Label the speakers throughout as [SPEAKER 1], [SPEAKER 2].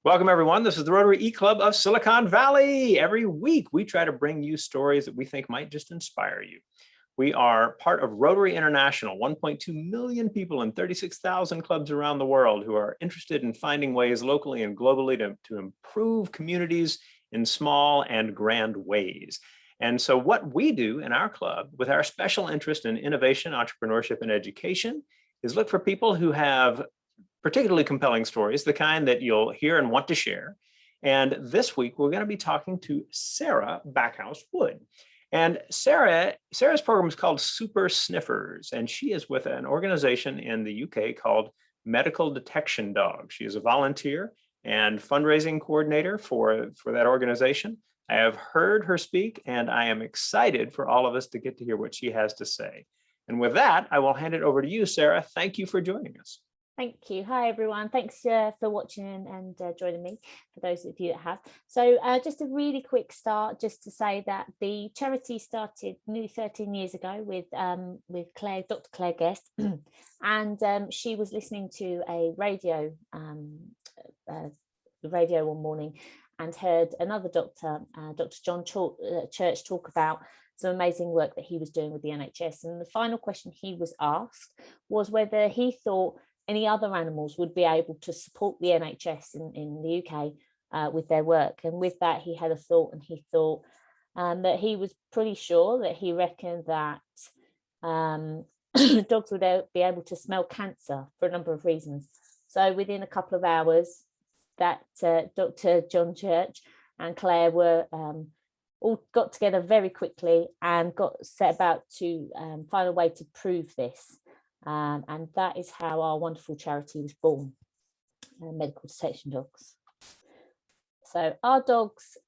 [SPEAKER 1] Welcome, everyone. This is the Rotary eClub of Silicon Valley. Every week, we try to bring you stories that we think might just inspire you. We are part of Rotary International, 1.2 million people in 36,000 clubs around the world who are interested in finding ways locally and globally to improve communities in small and grand ways. And so what we do in our club with our special interest in innovation, entrepreneurship, and education is look for people who have particularly compelling stories, the kind that you'll hear and want to share. And this week, we're going to be talking to Sara Backhouse-Wood. And Sara's program is called Super Sniffers, and she is with an organization in the UK called Medical Detection Dogs. She is a volunteer and fundraising coordinator for that organization. I have heard her speak, and I am excited for all of us to get to hear what she has to say. And with that, I will hand it over to you, Sara. Thank you for joining us.
[SPEAKER 2] Thank you. Hi, everyone. Thanks for watching and joining me, for those of you that have. So just a really quick start, just to say that the charity started nearly 13 years ago with Claire, Dr. Claire Guest, and she was listening to a radio one morning and heard another doctor, Dr. John Church, talk about some amazing work that he was doing with the NHS. And the final question he was asked was whether he thought any other animals would be able to support the NHS in the UK with their work. And with that, he had a thought, and he thought that he was pretty sure that he reckoned that dogs would be able to smell cancer for a number of reasons. So within a couple of hours, that Dr. John Church and Claire were all got together very quickly and set about to find a way to prove this. And that is how our wonderful charity was born, Medical Detection Dogs. So our dogs,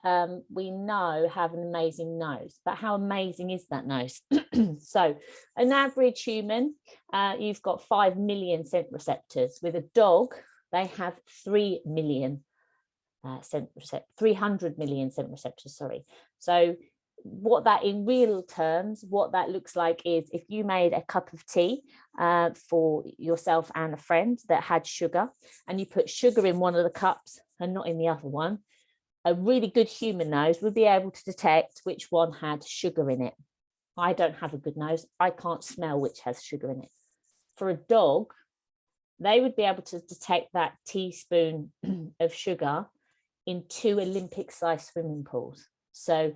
[SPEAKER 2] we know, have an amazing nose, but how amazing is that nose? So an average human, you've got 5 million scent receptors. With a dog, they have 300 million scent receptors, sorry. So what that in real terms, what that looks like is if you made a cup of tea for yourself and a friend that had sugar, and you put sugar in one of the cups and not in the other one, a really good human nose would be able to detect which one had sugar in it. I don't have a good nose. I can't smell which has sugar in it. For a dog, they would be able to detect that teaspoon of sugar in 2 Olympic-sized swimming pools. So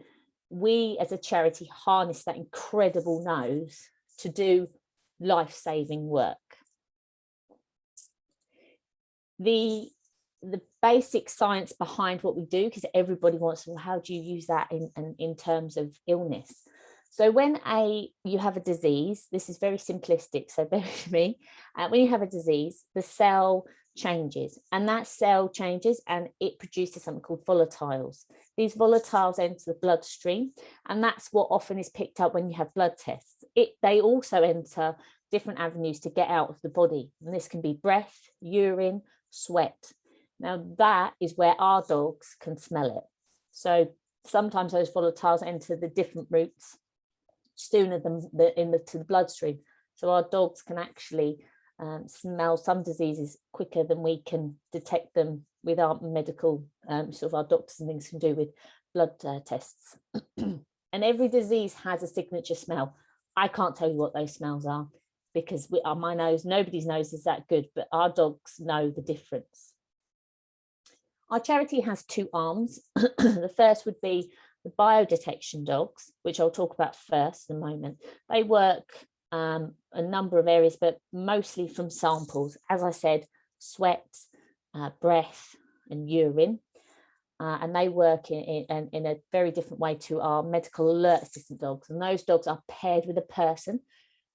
[SPEAKER 2] we as a charity harness that incredible nose to do life-saving work. The basic science behind what we do, because everybody wants to, well, how do you use that in terms of illness? So when you have a disease, this is very simplistic, so bear with me. When you have a disease, the cell changes, and that cell changes and it produces something called volatiles. These volatiles enter the bloodstream, and that's what often is picked up when you have blood tests. They also enter different avenues to get out of the body, and this can be breath, urine, sweat. Now that is where our dogs can smell it. So sometimes those volatiles enter the different routes sooner than to the bloodstream. So our dogs can actually smell some diseases quicker than we can detect them with our medical, sort of our doctors and things can do with blood tests. And every disease has a signature smell. I can't tell you what those smells are because my nose, nobody's nose is that good, but our dogs know the difference. Our charity has 2 arms. The first would be the biodetection dogs, which I'll talk about first in a moment. They work a number of areas, but mostly from samples. As I said, sweat, breath and urine. And they work in a very different way to our medical alert assistant dogs. And those dogs are paired with a person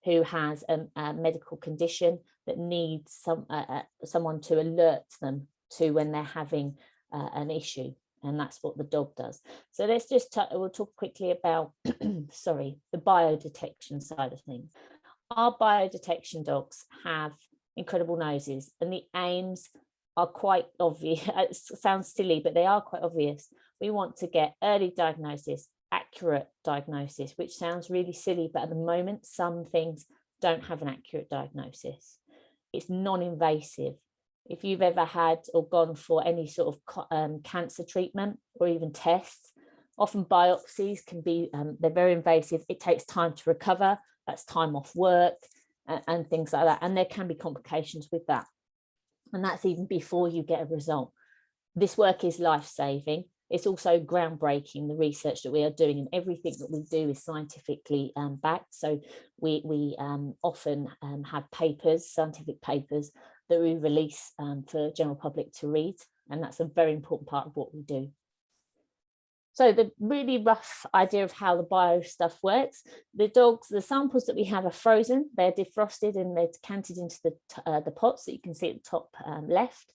[SPEAKER 2] who has a medical condition that needs someone to alert them to when they're having an issue. And that's what the dog does. So let's just we'll talk quickly about the biodetection side of things. Our biodetection dogs have incredible noses, and the aims are quite obvious. It sounds silly, but they are quite obvious. We want to get early diagnosis, accurate diagnosis, which sounds really silly, but at the moment, some things don't have an accurate diagnosis. It's non-invasive. If you've ever had or gone for any sort of cancer treatment or even tests, often biopsies can be, they're very invasive. It takes time to recover. That's time off work and things like that. And there can be complications with that. And that's even before you get a result. This work is life-saving. It's also groundbreaking, the research that we are doing, and everything that we do is scientifically backed. So we often have papers, scientific papers, that we release for general public to read. And that's a very important part of what we do. So the really rough idea of how the bio stuff works, the samples that we have are frozen, they're defrosted and they're decanted into the pots that you can see at the top left.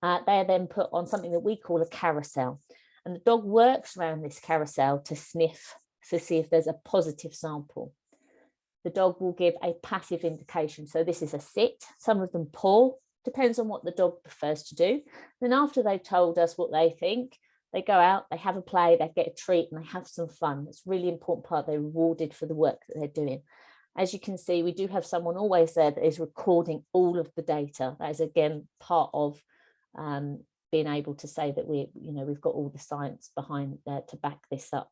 [SPEAKER 2] They're then put on something that we call a carousel. And the dog works around this carousel to sniff to see if there's a positive sample. The dog will give a passive indication. So this is a sit, some of them paw, depends on what the dog prefers to do. Then after they've told us what they think, they go out, they have a play, they get a treat and they have some fun. It's a really important part. They're rewarded for the work that they're doing. As you can see, we do have someone always there that is recording all of the data. That is again part of being able to say that we've got all the science behind to back this up.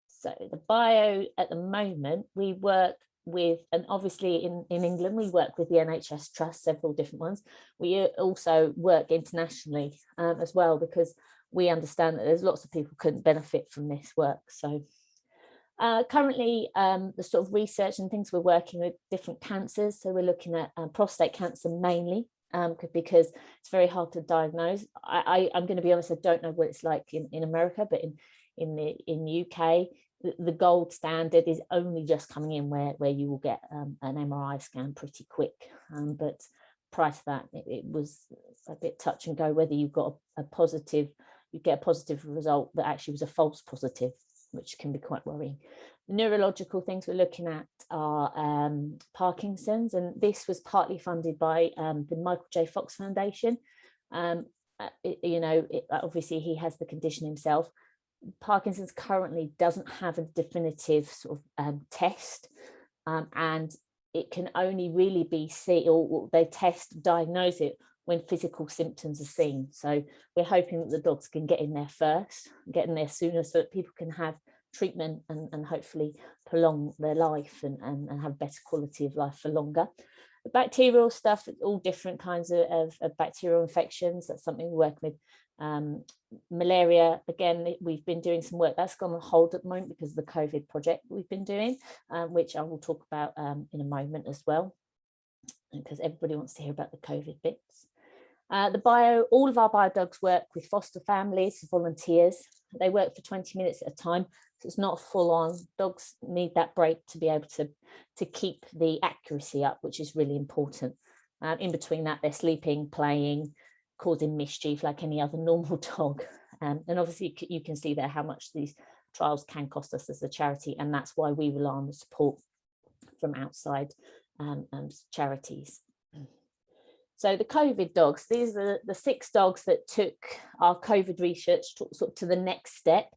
[SPEAKER 2] So the bio at the moment, we work with, and obviously in England, we work with the NHS Trust, several different ones. We also work internationally as well, because we understand that there's lots of people who couldn't benefit from this work. So currently the sort of research and things, we're working with different cancers. So we're looking at prostate cancer mainly, because it's very hard to diagnose. I'm going to be honest, I don't know what it's like in America, but in the UK, the gold standard is only just coming in where you will get an MRI scan pretty quick. But prior to that, it was a bit touch and go whether you got a positive, you get a positive result that actually was a false positive, which can be quite worrying. The neurological things we're looking at are Parkinson's, and this was partly funded by the Michael J. Fox Foundation. Obviously he has the condition himself. Parkinson's currently doesn't have a definitive sort of test, and it can only really be seen, or they diagnose it when physical symptoms are seen. So we're hoping that the dogs can get in there first, get in there sooner, so that people can have treatment and hopefully prolong their life and have better quality of life for longer. The bacterial stuff, all different kinds of bacterial infections. That's something we're working with. Malaria, again, we've been doing some work that's gone on hold at the moment because of the COVID project we've been doing, which I will talk about in a moment as well, because everybody wants to hear about the COVID bits. All of our bio dogs work with foster families, volunteers. They work for 20 minutes at a time, so it's not full on. Dogs need that break to be able to keep the accuracy up, which is really important. In between that, they're sleeping, playing, causing mischief like any other normal dog. And obviously you can see there how much these trials can cost us as a charity, and that's why we rely on the support from outside charities. So the COVID dogs, these are the 6 dogs that took our COVID research to the next step.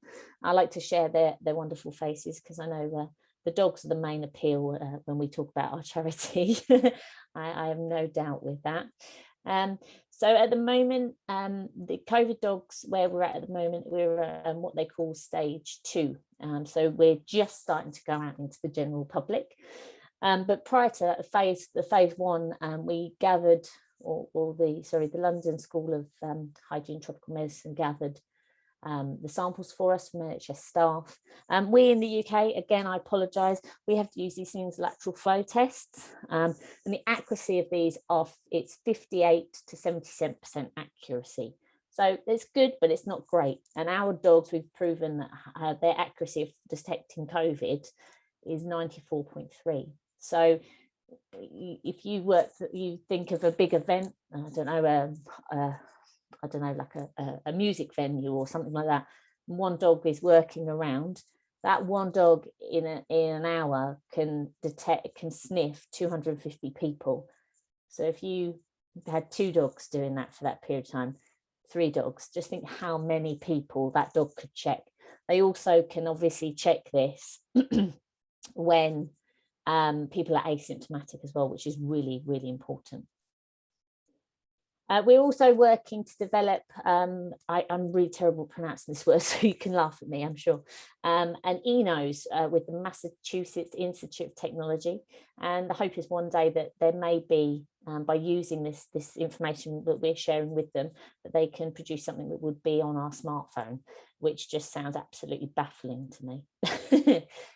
[SPEAKER 2] I like to share their wonderful faces, because I know the dogs are the main appeal when we talk about our charity. I have no doubt with that. So at the moment, the COVID dogs, where we're at the moment, we're what they call stage 2. So we're just starting to go out into the general public. But prior to that, the phase 1, we gathered, the London School of Hygiene Tropical Medicine gathered the samples for us from NHS staff. We in the UK, again, I apologise, we have to use these things, lateral flow tests, and the accuracy of these it's 58 to 77% accuracy. So it's good, but it's not great. And our dogs, we've proven that their accuracy of detecting COVID is 94.3. So if you think of a big event, I don't know, like a music venue or something like that, one dog is working around, that one dog in an hour can sniff 250 people. So if you had 2 dogs doing that for that period of time, 3 dogs, just think how many people that dog could check. They also can obviously check this when people are asymptomatic as well, which is really, really important. We're also working to develop, I'm really terrible at pronouncing this word, so you can laugh at me, I'm sure, an eNose with the Massachusetts Institute of Technology. And the hope is one day that there may be, by using this information that we're sharing with them, that they can produce something that would be on our smartphone, which just sounds absolutely baffling to me.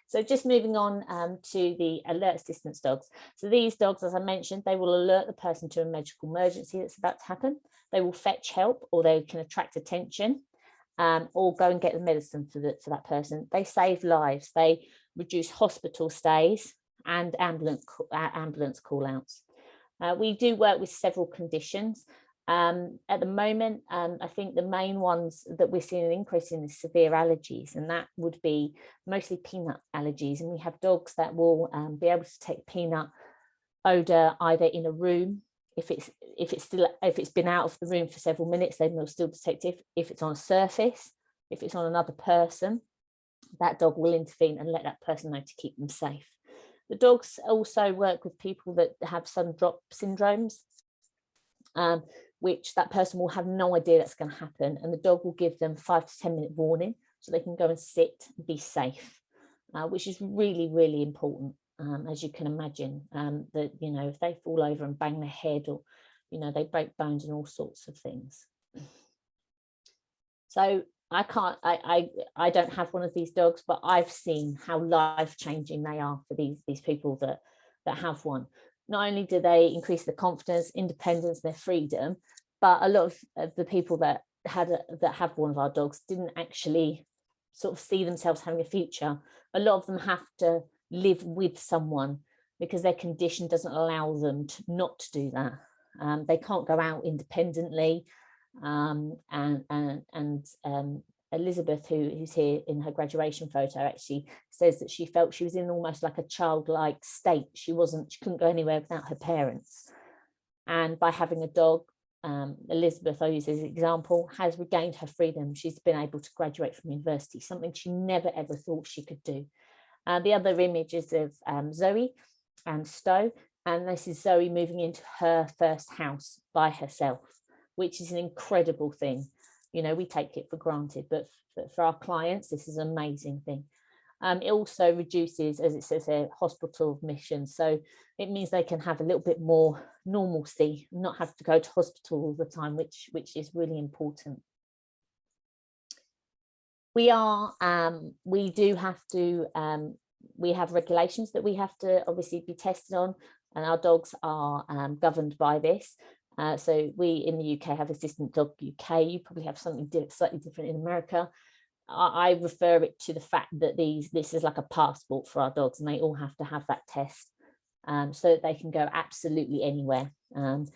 [SPEAKER 2] So just moving on to the alert assistance dogs. So these dogs, as I mentioned, they will alert the person to a medical emergency that's about to happen. They will fetch help, or they can attract attention, or go and get the medicine for that person. They save lives. They reduce hospital stays and ambulance call outs. We do work with several conditions. At the moment, I think the main ones that we're seeing an increase in is severe allergies, and that would be mostly peanut allergies. And we have dogs that will be able to take peanut odor either in a room, if it's been out of the room for several minutes, they will still detect it. If it's on a surface, if it's on another person, that dog will intervene and let that person know to keep them safe. The dogs also work with people that have sudden drop syndromes, which that person will have no idea that's going to happen, and the dog will give them 5 to 10 minute warning so they can go and sit and be safe, which is really, really important, as you can imagine, that, you know, if they fall over and bang their head, or, you know, they break bones and all sorts of things. So I don't have one of these dogs, but I've seen how life-changing they are for these people that have one. Not only do they increase their confidence, independence, their freedom, but a lot of the people that have one of our dogs didn't actually sort of see themselves having a future. A lot of them have to live with someone because their condition doesn't allow them to not to do that. They can't go out independently, and Elizabeth, who's here in her graduation photo, actually says that she felt she was in almost like a childlike state. She couldn't go anywhere without her parents. And by having a dog, Elizabeth, I use as an example, has regained her freedom. She's been able to graduate from university, something she never ever thought she could do. The other image is of Zoe and Stowe, and this is Zoe moving into her first house by herself, which is an incredible thing. You know, we take it for granted, but for our clients, this is an amazing thing. It also reduces, as it says here, hospital admissions. So it means they can have a little bit more normalcy, not have to go to hospital all the time, which is really important. We have regulations that we have to obviously be tested on, and our dogs are governed by this. So we in the UK have Assistant Dog UK. You probably have something slightly different in America. I refer it to the fact that this is like a passport for our dogs, and they all have to have that test, so that they can go absolutely anywhere, and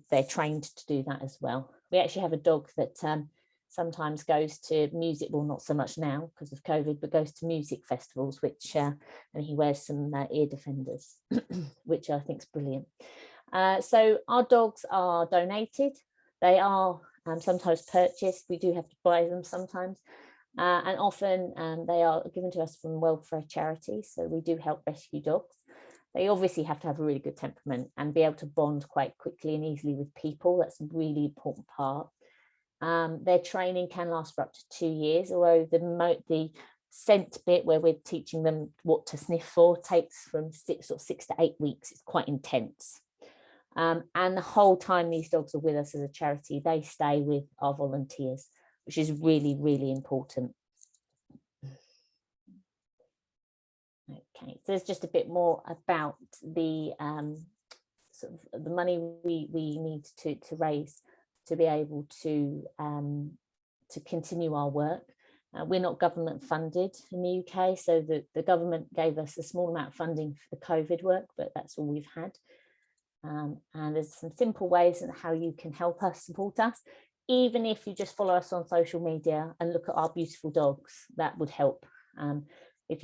[SPEAKER 2] they're trained to do that as well. We actually have a dog that sometimes goes to music, well, not so much now because of COVID, but goes to music festivals, which and he wears some ear defenders, which I think is brilliant. So our dogs are donated. They are sometimes purchased. We do have to buy them sometimes. And often they are given to us from welfare charities. So we do help rescue dogs. They obviously have to have a really good temperament and be able to bond quite quickly and easily with people. That's a really important part. Their training can last for up to 2 years, although the scent bit where we're teaching them what to sniff for takes from 6 to 8 weeks. It's quite intense. And the whole time these dogs are with us as a charity, they stay with our volunteers, which is really, really important. Okay, so there's just a bit more about the sort of the money we need to raise to be able to continue our work. We're not government funded in the UK, so the government gave us a small amount of funding for the COVID work, but that's all we've had. And there's some simple ways in how you can help us, support us. Even if you just follow us on social media and look at our beautiful dogs, that would help. If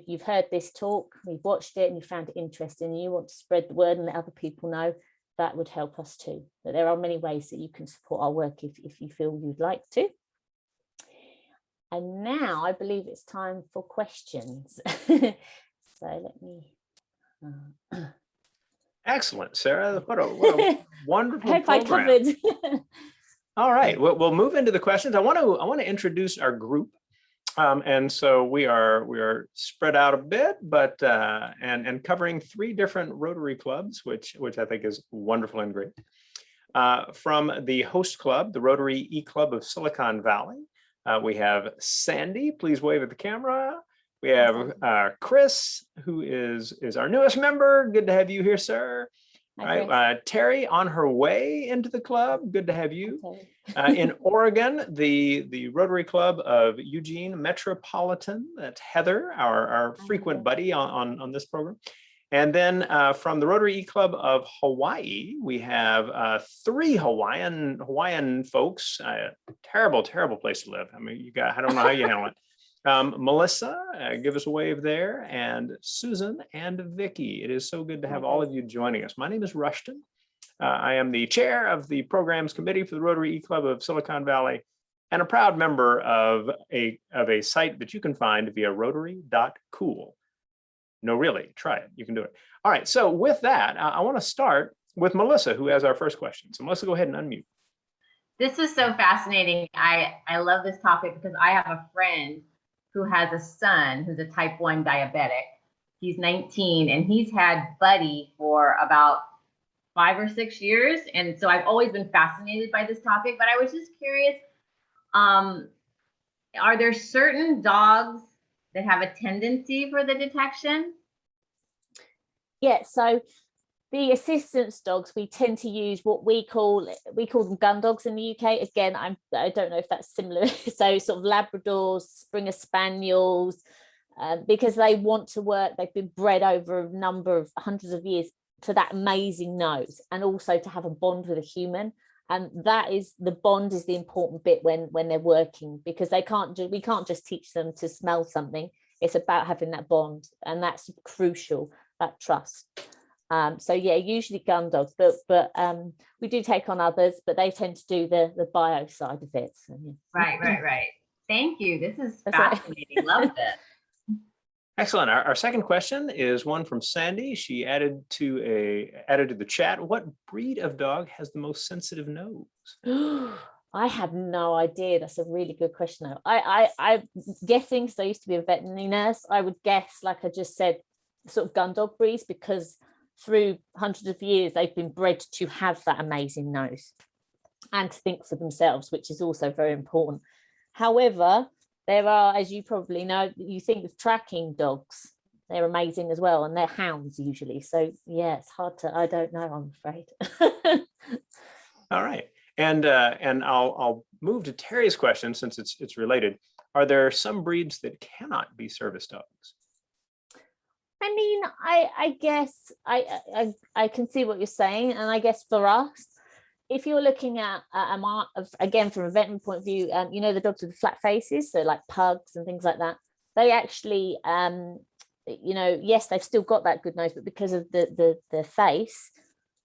[SPEAKER 2] you've heard this talk, you've watched it and you found it interesting, and you want to spread the word and let other people know, that would help us too. But there are many ways that you can support our work if you feel you'd like to. And now I believe it's time for questions. So let me.
[SPEAKER 1] Excellent, Sarah. What a
[SPEAKER 2] I
[SPEAKER 1] wonderful
[SPEAKER 2] hope I
[SPEAKER 1] program.
[SPEAKER 2] covered.
[SPEAKER 1] All right, we'll move into the questions. I want to introduce our group. And so we are spread out a bit, but and covering 3 different Rotary clubs, which I think is wonderful and great. From the host club, the Rotary eClub of Silicon Valley, we have Sandy. Please wave at the camera. We have Chris, who is our newest member. Good to have you here, sir.
[SPEAKER 2] Hi,
[SPEAKER 1] Right, Terry on her way into the club. Good to have you. In Oregon, the Rotary Club of Eugene Metropolitan. That's Heather, our frequent buddy on this program. And then from the Rotary eClub of Hawaii, we have 3 Hawaiian folks. Terrible place to live. I mean, I don't know how you handle it. Melissa, give us a wave there, and Susan and Vicky. It is so good to have all of you joining us. My name is Rushton. I am the chair of the programs committee for the Rotary eClub of Silicon Valley, and a proud member of a site that you can find via rotary.cool. No, really, try it. You can do it. All right. So with that, I want to start with Melissa, who has our first question. So Melissa, go ahead and unmute.
[SPEAKER 3] This is so fascinating. I love this topic because I have a friend who has a son who's a type 1 diabetic. He's 19 and he's had Buddy for about 5 or 6 years. And so I've always been fascinated by this topic, but I was just curious, are there certain dogs that have a tendency for the detection?
[SPEAKER 2] Yeah, so the assistance dogs, we tend to use what we call them gun dogs in the UK. Again, I don't know if that's similar. So sort of Labradors, Springer Spaniels, because they want to work. They've been bred over a number of hundreds of years to that amazing nose, and also to have a bond with a human. And the bond is the important bit when they're working, because we can't just teach them to smell something. It's about having that bond, and that's crucial, that trust. So yeah, usually gun dogs, but we do take on others, but they tend to do the bio side of it. So, yeah.
[SPEAKER 3] Right. Thank you. This is fascinating. Love this.
[SPEAKER 1] Excellent. Our second question is one from Sandy. She added to the chat. What breed of dog has the most sensitive nose?
[SPEAKER 2] I have no idea. That's a really good question, though. I'm guessing, because I used to be a veterinary nurse, I would guess, like I just said, sort of gun dog breeds, because through hundreds of years they've been bred to have that amazing nose and to think for themselves, which is also very important. However, there are, as you probably know, you think of tracking dogs, they're amazing as well, and they're hounds usually. So yeah, it's hard to, I don't know, I'm afraid.
[SPEAKER 1] All right. And I'll move to Terry's question, since it's related. Are there some breeds that cannot be service dogs?
[SPEAKER 2] I mean, I guess I can see what you're saying, and I guess for us, if you're looking at again from a veterinary point of view, the dogs with flat faces, so like pugs and things like that, they actually, yes, they've still got that good nose, but because of the face,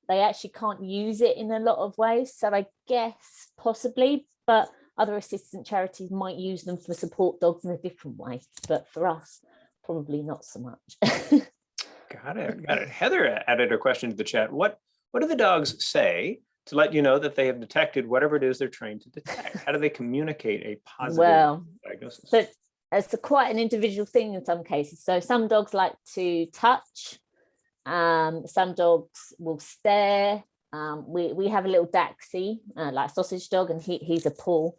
[SPEAKER 2] they actually can't use it in a lot of ways. So I guess possibly, but other assistant charities might use them for support dogs in a different way, but for us, probably not so much.
[SPEAKER 1] Got it. Heather added a question to the chat. What do the dogs say to let you know that they have detected whatever it is they're trained to detect? How do they communicate a positive diagnosis?
[SPEAKER 2] So it's quite an individual thing in some cases. So some dogs like to touch. Some dogs will stare. We have a little Daxi, like sausage dog, and he's a paw.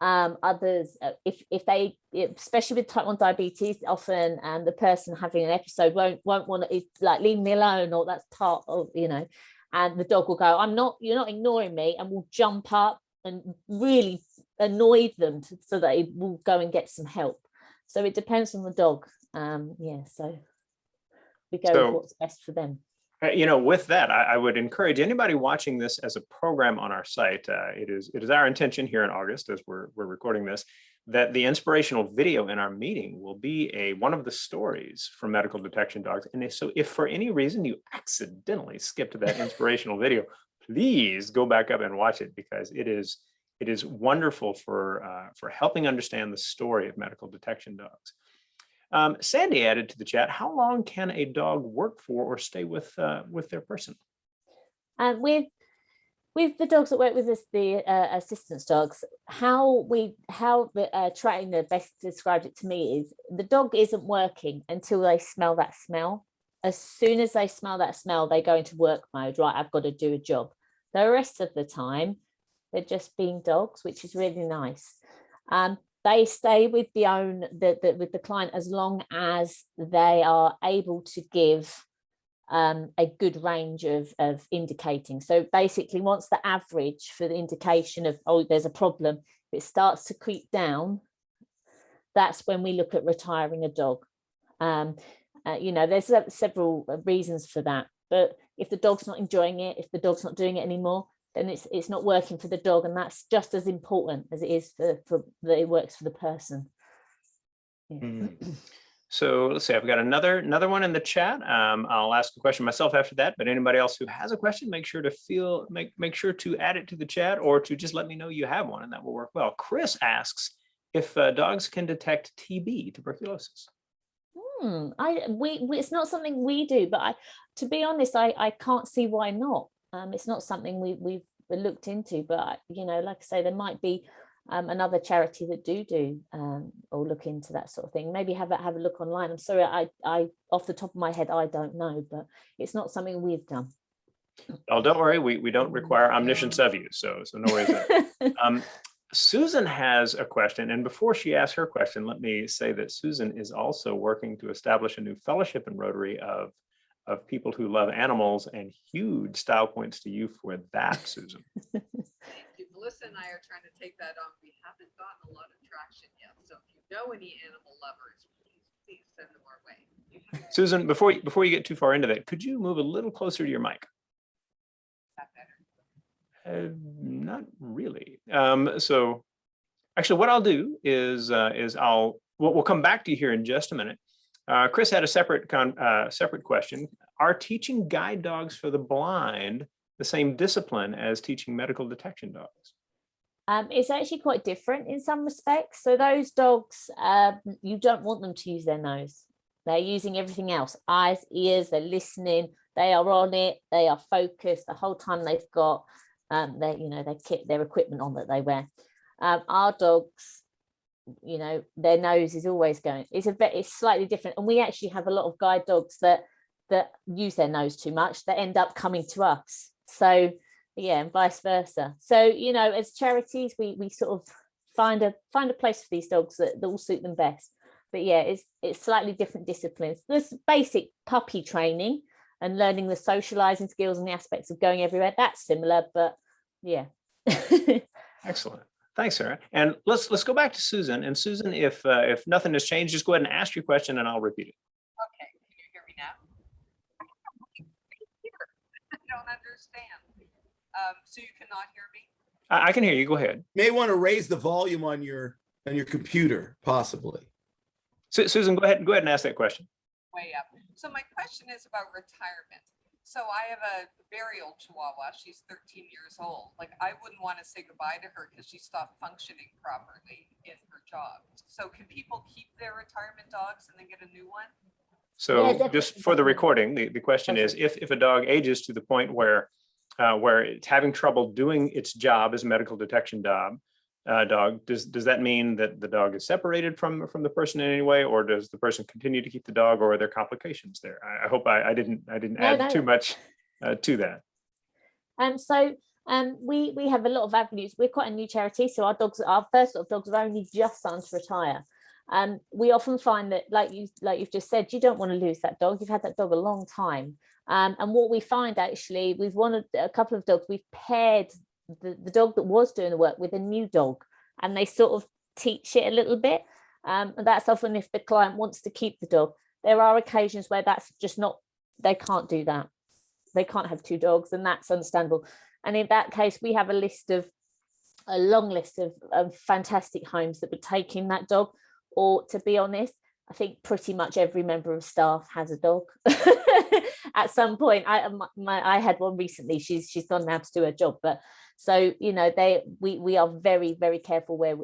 [SPEAKER 2] Others, if they, especially with type 1 diabetes, often the person having an episode won't want to, like, leave me alone, or that's part of, and the dog will go, you're not ignoring me, and will jump up and really annoy them so that it will go and get some help. So it depends on the dog. So we go with what's best for them.
[SPEAKER 1] With that, I would encourage anybody watching this as a program on our site. It is our intention here in August, as we're recording this, that the inspirational video in our meeting will be one of the stories from medical detection dogs. And so if for any reason you accidentally skipped that inspirational video, please go back up and watch it, because it is wonderful for helping understand the story of medical detection dogs. Sandy added to the chat, how long can a dog work for or stay with their person?
[SPEAKER 2] And with the dogs that work with us, the assistance dogs, how the trainer best described it to me is the dog isn't working until they smell that smell. As soon as they smell that smell, they go into work mode. Right, I've got to do a job. The rest of the time, they're just being dogs, which is really nice. They stay with with the client as long as they are able to give a good range of indicating. So basically, once the average for the indication of, oh, there's a problem, if it starts to creep down, that's when we look at retiring a dog. There's several reasons for that, but if the dog's not enjoying it, if the dog's not doing it anymore, then it's not working for the dog, and that's just as important as it is for that it works for the person. Yeah.
[SPEAKER 1] So let's see, I've got another one in the chat. I'll ask a question myself after that, but anybody else who has a question, make sure to add it to the chat, or to just let me know you have one, and that will work well. Chris asks if dogs can detect TB, tuberculosis.
[SPEAKER 2] It's not something we do, but to be honest, I can't see why not. It's not something we've looked into, but like I say, there might be another charity that do or look into that sort of thing. Maybe have a look online. I'm sorry, I off the top of my head, I don't know, but it's not something we've done.
[SPEAKER 1] Oh, don't worry, we don't require omniscience of you, so no worries there. Susan has a question, and before she asks her question, let me say that Susan is also working to establish a new fellowship in Rotary of people who love animals, and huge style points to you for that, Susan.
[SPEAKER 4] Thank you. Melissa and I are trying to take that on. We haven't gotten a lot of traction yet, so if you know any animal lovers, please send them our way.
[SPEAKER 1] Susan, before you get too far into that, could you move a little closer to your mic?
[SPEAKER 4] That better?
[SPEAKER 1] Not really. So actually what I'll do is we'll come back to you here in just a minute. Chris had a separate question. Are teaching guide dogs for the blind the same discipline as teaching medical detection dogs?
[SPEAKER 2] It's actually quite different in some respects. So those dogs, you don't want them to use their nose. They're using everything else, eyes, ears, they're listening, they are on it, they are focused the whole time. They've got their equipment on that they wear. Our dogs, their nose is always going. It's slightly different, and we actually have a lot of guide dogs that use their nose too much that end up coming to us. So yeah, and vice versa. So as charities, we sort of find a place for these dogs that will suit them best. But yeah, it's slightly different disciplines. There's basic puppy training and learning the socializing skills and the aspects of going everywhere. That's similar, but yeah.
[SPEAKER 1] Excellent. Thanks, Sarah. And let's go back to Susan. And Susan, if nothing has changed, just go ahead and ask your question and I'll repeat it.
[SPEAKER 4] Okay, can you hear me now? I don't understand. So you cannot hear me?
[SPEAKER 1] I can hear you. Go ahead.
[SPEAKER 5] You may want to raise the volume on your computer, possibly.
[SPEAKER 1] Susan, go ahead and ask that question.
[SPEAKER 4] Way up. So my question is about retirement. So I have a very old Chihuahua. She's 13 years old. Like, I wouldn't want to say goodbye to her because she stopped functioning properly in her job. So can people keep their retirement dogs and then get a new one?
[SPEAKER 1] So yeah, just for the recording, the question is, if a dog ages to the point where it's having trouble doing its job as a medical detection dog, does that mean that the dog is separated from the person in any way, or does the person continue to keep the dog, or are there complications there? I hope I didn't add too much to that.
[SPEAKER 2] We have a lot of avenues. We're quite a new charity, so our first lot of dogs are only just starting to retire. We often find that, like you've just said, you don't want to lose that dog. You've had that dog a long time, and what we find, actually, we've wanted a couple of dogs. We've paired the dog that was doing the work with a new dog, and they sort of teach it a little bit. And that's often if the client wants to keep the dog. There are occasions where that's just not, they can't do that. They can't have two dogs, and that's understandable. And in that case, we have a long list of fantastic homes that would take in that dog. Or, to be honest, I think pretty much every member of staff has a dog at some point. I had one recently. She's gone now to do her job, but so we are very, very careful where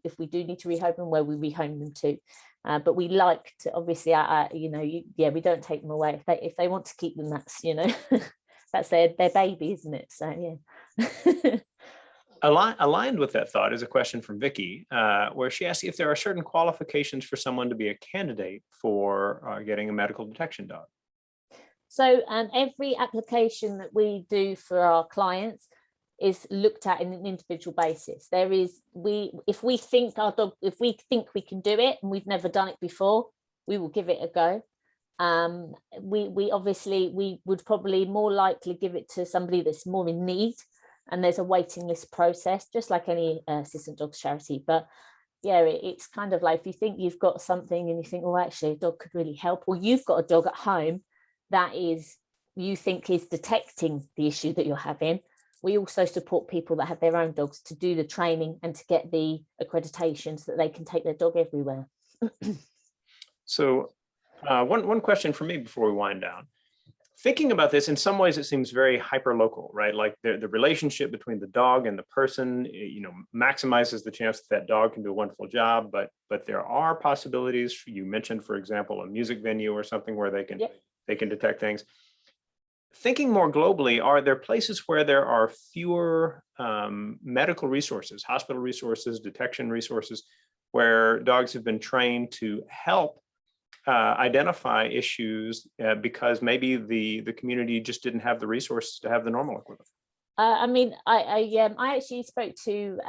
[SPEAKER 2] if we do need to rehome them, where we rehome them to. But we like to, obviously, you know, we don't take them away. If they want to keep them, that's, you know, that's their baby, isn't it? So yeah.
[SPEAKER 1] Aligned with that thought is a question from Vicky, where she asks if there are certain qualifications for someone to be a candidate for getting a medical detection dog.
[SPEAKER 2] So every application that we do for our clients is looked at in an individual basis. If we think we can do it and we've never done it before, we will give it a go. We would probably more likely give it to somebody that's more in need, and there's a waiting list process, just like any assistant dogs charity. But yeah, it's kind of like, if you think you've got something and you think, oh, actually a dog could really help, or you've got a dog at home that you think is detecting the issue that you're having, we also support people that have their own dogs to do the training and to get the accreditation so that they can take their dog everywhere.
[SPEAKER 1] So one question for me before we wind down. Thinking about this, in some ways, it seems very hyper-local, right? Like the relationship between the dog and the person, you know, maximizes the chance that dog can do a wonderful job. But there are possibilities. You mentioned, for example, a music venue or something where they can detect things. Thinking more globally, are there places where there are fewer medical resources, hospital resources, detection resources, where dogs have been trained to help identify issues because maybe the community just didn't have the resources to have the normal equivalent?
[SPEAKER 2] I mean, I actually spoke to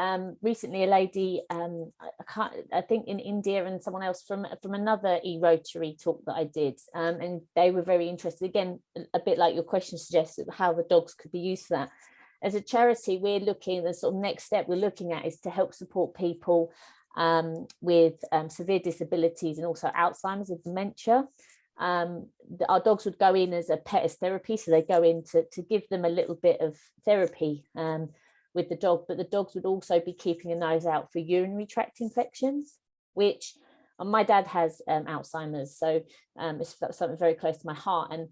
[SPEAKER 2] recently a lady, I think in India, and someone else from another Rotary talk that I did, and they were very interested. Again, a bit like your question suggested, how the dogs could be used for that. As a charity, we're looking, the sort of next step we're looking at is to help support people with severe disabilities and also Alzheimer's and dementia. Our dogs would go in as a pet as therapy, so they go in to give them a little bit of therapy with the dog, but the dogs would also be keeping a nose out for urinary tract infections, which my dad has Alzheimer's, so it's something very close to my heart. And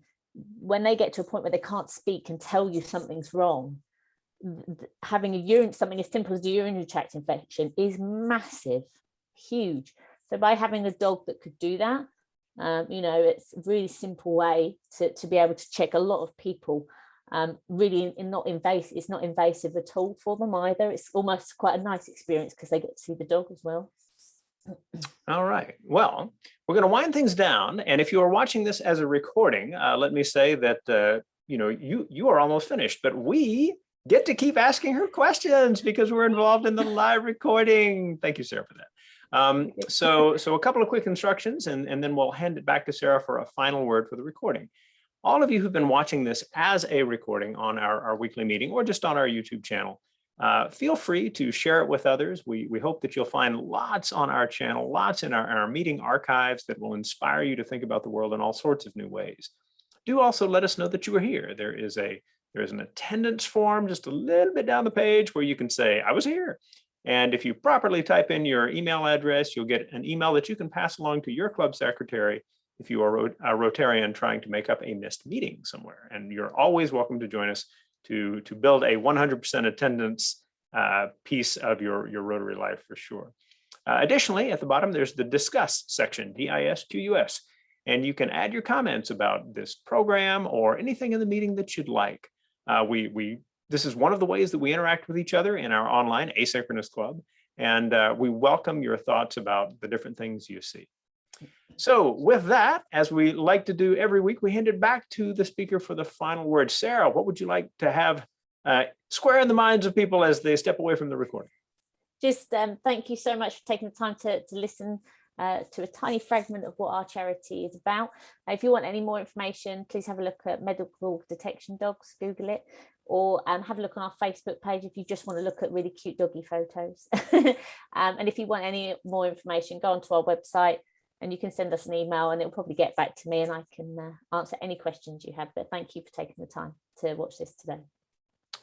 [SPEAKER 2] when they get to a point where they can't speak and tell you something's wrong, having something as simple as a urinary tract infection is massive, huge. So by having a dog that could do that, you know, it's a really simple way to be able to check. A lot of people really not invasive. It's not invasive at all for them either. It's almost quite a nice experience because they get to see the dog as well.
[SPEAKER 1] All right. Well, we're going to wind things down. And if you are watching this as a recording, let me say that, you know, you are almost finished, but we get to keep asking her questions because we're involved in the live recording. Thank you, Sara, for that. So a couple of quick instructions, and then we'll hand it back to Sara for a final word for the recording. All of you who've been watching this as a recording on our weekly meeting or just on our YouTube channel, feel free to share it with others. We hope that you'll find lots on our channel, lots in our meeting archives that will inspire you to think about the world in all sorts of new ways. Do also let us know that you were here. There is an attendance form just a little bit down the page where you can say, I was here. And if you properly type in your email address, you'll get an email that you can pass along to your club secretary if you are a Rotarian trying to make up a missed meeting somewhere. And you're always welcome to join us to build a 100% attendance piece of your Rotary life for sure. Additionally, at the bottom, there's the Discuss section, DISQUS. And you can add your comments about this program or anything in the meeting that you'd like. This is one of the ways that we interact with each other in our online asynchronous club, and we welcome your thoughts about the different things you see. So with that, as we like to do every week, we hand it back to the speaker for the final word. Sara, what would you like to have square in the minds of people as they step away from the recording?
[SPEAKER 2] Just thank you so much for taking the time to listen to a tiny fragment of what our charity is about. If you want any more information, please have a look at medical detection dogs, Google it, or have a look on our Facebook page if you just want to look at really cute doggy photos. And if you want any more information, go onto our website and you can send us an email and it'll probably get back to me and I can answer any questions you have. But thank you for taking the time to watch this today.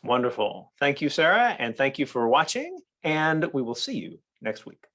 [SPEAKER 1] Wonderful. Thank you, Sara, and thank you for watching, and we will see you next week.